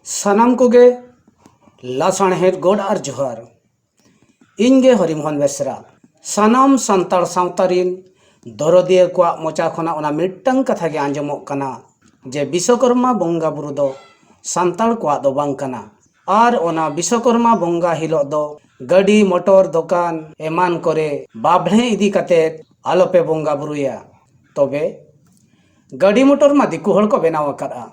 सानाम कोगे लासाणहेद गोड आर जोहार इनगे हरिमोहन बेसरा सानाम सांतार सावतारिन दरदिया को मोचा खना ओना मिट्टंग कथा गे आंजमोग कना जे विश्वकर्मा बोंगा बुरु दो सांतार को दो बांग कना आर ओना विश्वकर्मा बोंगा हिलो दो गाड़ी मोटर दुकान एमान करे बाबढ़े इदी कते आलोपे बोंगा बुरुया तबे गाड़ी मोटर मा दिकु हड़ को बेनाव करा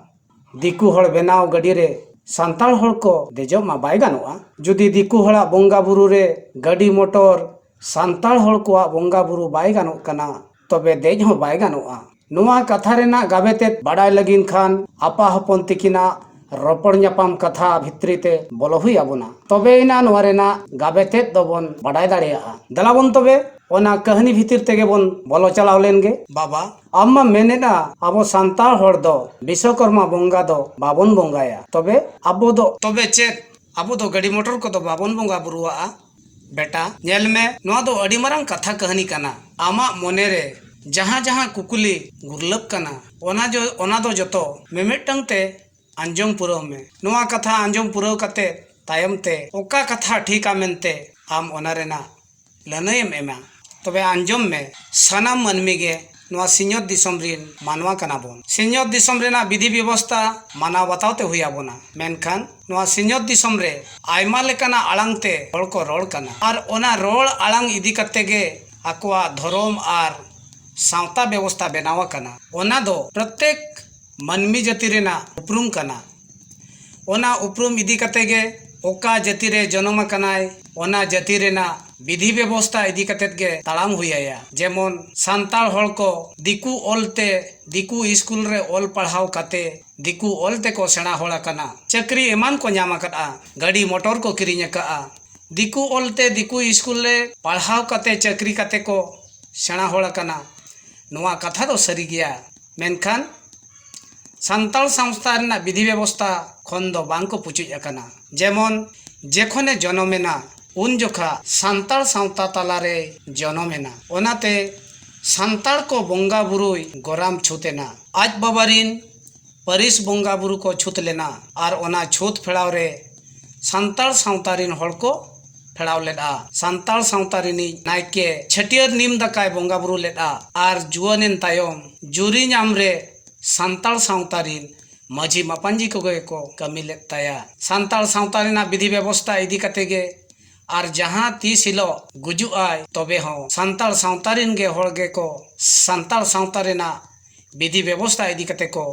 दिकु हड़ बेनाव गाड़ी रे सांताल हड़ को देजो मा बाय गानोआ जुदी दिकु हड़ा बोंगा बुरु रे गाड़ी मोटर सांताल हड़ को बोंगा बुरु बाय गानो कना तबे देज हो बाय गानोआ नुआ कथा रेना गाबेते बाडाय लगिन खान आपा हपन तिकिना रोपड़ ᱧᱟᱯᱟᱢ कथा भित्री ते बोलो हुई आबोना तबे इना नुआ रेना गाबेते दोबन बाडाय दाड़ेया दलाबन तबे ओना कहानी भितिर तेगे बोन बोलो चलाव लेनगे बाबा आम्मा मेनेना आबो सांताल हड़ दो विश्वकर्मा बोंगा दो बाबन बोंगाया तबे आबो दो तबे चेत आबो दो गाड़ी मोटर को दो बाबन बोंगा बुरुआ बेटा नेल में नुआ दो अडी मारांग कथा कहानी कना आमा मोने रे जहां जहां कुकुली गुरलब कना ओना दो जतो मेमेटंग ते आंजम पुरव में नुआ कथा आंजम पुरव कते तायम ते ओका कथा ठीका मेनते आम ओना रेना लनयम एमा तबे आंजम में सानाम मनमी गे नुआ सिंहत दिसम रिन मानवा कना बोन सिंहत दिसम रेना विधि व्यवस्था माना बतावते हुई आबोना मेनखान नुआ सिंहत दिसम रे आयमा लेकाना आड़ांग ते हड़ को रोड़ कना आर ओना रोड़ आड़ांग इदी कते गे आकोआ धर्म आर सावता व्यवस्था बेनावा कना ओना दो प्रत्येक मनमी जाति रेना उपरुम कना ओना उपरुम इदी कते गे ओका जाति रे जन्म कनाय ओना जाति रेना विधि व्यवस्था इदी कतेत गे ताड़ाम हुइया जेमन सांताल हड़ को दिकु ओलते दिकु स्कूल रे ओल पढ़ाव कते दिकु ओलते को सेना होड़ा कना चक्री एमान को ᱧᱟᱢ कदा गाड़ी मोटर को किरिñ कदा दिकु ओलते दिकु स्कूल रे पढ़ाव कते चक्री कते को सेना होड़ा कना नुआ कथा दो सरी गया मेनखान सांताल संस्था रेना विधि व्यवस्था खन दो बांग को पुचुज अकना जेमन जेखने जन्मेना उन जोखा सांताल सावता तालारे जन्मेना ओनाते सांताल को बोंगा बुरुई गोराम छुतेना आज बाबारिन परिस बोंगा बुरु को छुत लेना आर ओना छुत फेड़ाव रे सांताल सावतारिन हड़ को फेड़ाव लेदा सांताल सावतारिनी नायके छटियर निम दकाय बोंगा बुरु लेदा आर जुआनेन तायम जुरी ᱧᱟᱢ रे सांताल सावतारिन माझी मापांजी को कमी लेत ताया सांताल सावतारिना विधि व्यवस्था इदी कते गे आर जहां तीस हिलो गुजु आय तबे हो सांताल सावतारिन गे हड़ गे को सांताल सावतारिना विधि व्यवस्था इदी कते को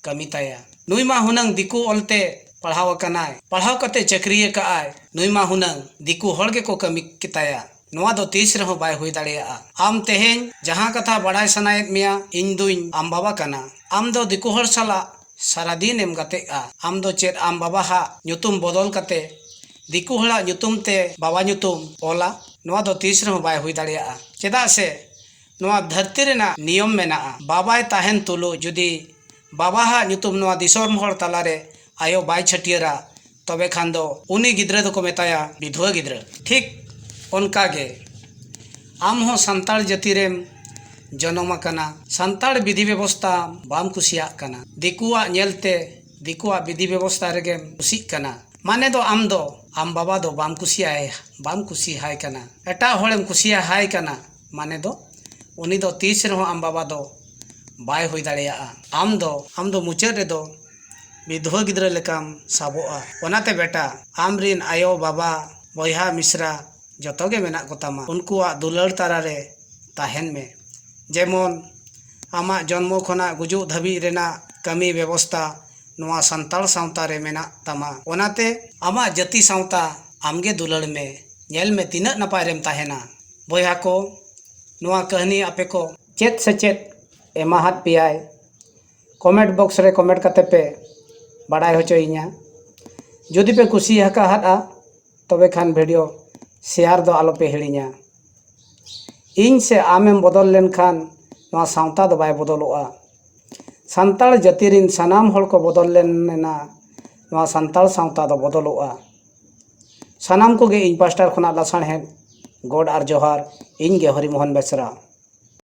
कमी ताया नुई मा हुनंग दिकु ओलते पढ़ाव कनाय पढ़ाव कते चक्रिय का आय नुई मा हुनंग दिकु हड़ गे को कमी किताया नुआ दो तीस रहो बाय हुई दाड़ेया आम तेहेन जहां कथा बड़ाय सनायत मिया इन दुई आम बाबा कना आम दो दिकु हड़ साला सारा दिन एम गतेआ आम दो चेत आम बाबा हा ᱧᱩᱛᱩᱢ बदल कते दिकु हड़ा ᱧᱩᱛᱩᱢ ते बाबा ᱧᱩᱛᱩᱢ ओला नुआ दो तीस रहो बाय हुई दाड़ेया चेदा से नुआ धरती रेना नियम मेना बाबाय ताहेन तुलु जुदी बाबा हा ᱧᱩᱛᱩᱢ नुआ दिसोम हड़ तालारे आयो बाय छटियरा तबे खान दो उनी गिद्रे दो को मेताया विधवा गिद्रे ठीक उनका गे आम हो सांताल जाति रेम जन्म कना सांताल विधि व्यवस्था बाम कुसिया कना दिकुआ नेलते दिकुआ विधि व्यवस्था रेगे कुसी कना माने दो आम बाबा दो बाम कुसी हाय कना एटा होड़ेम कुसिया हाय कना माने दो उनी दो तीस रहो आम बाबा दो बाय हुई दाड़ेया आम दो मुचाद रे दो विधवा गिद्रा लेकाम साबोआ ओनाते बेटा आम रिन आयो बाबा बयहा मिश्रा जतो गे मेना कोतामा उनकुआ दुलड़ तारा रे ताहेन में जेमन आमा जन्म खना गुजु धबी रेना कमी व्यवस्था नुआ सांताल सावता रे मेना तमा ओनाते आमा जाति सावता आमगे दुलड़ में नेल में तिना नपाय रेम ताहेना बयहा को नुआ कहानी आपे को चेत से चेत एमाहात पियाय कमेंट बॉक्स रे कमेंट कते पे बाडाय होचोइया जुदी पे कुसी हका हादा तबे खान वीडियो शेयर दो आलो पे हिड़िया इन से आमेम बदल लेन खान नुआ सावता दो बाय बदलोआ सांताल जाति रिन सानाम हड़ को बदल लेना नुआ सांताल सावता दो बदलोआ सानाम को गे इन पास्टर खना लासाण है गोड आर जोहार इन गे हरिमोहन बेसरा।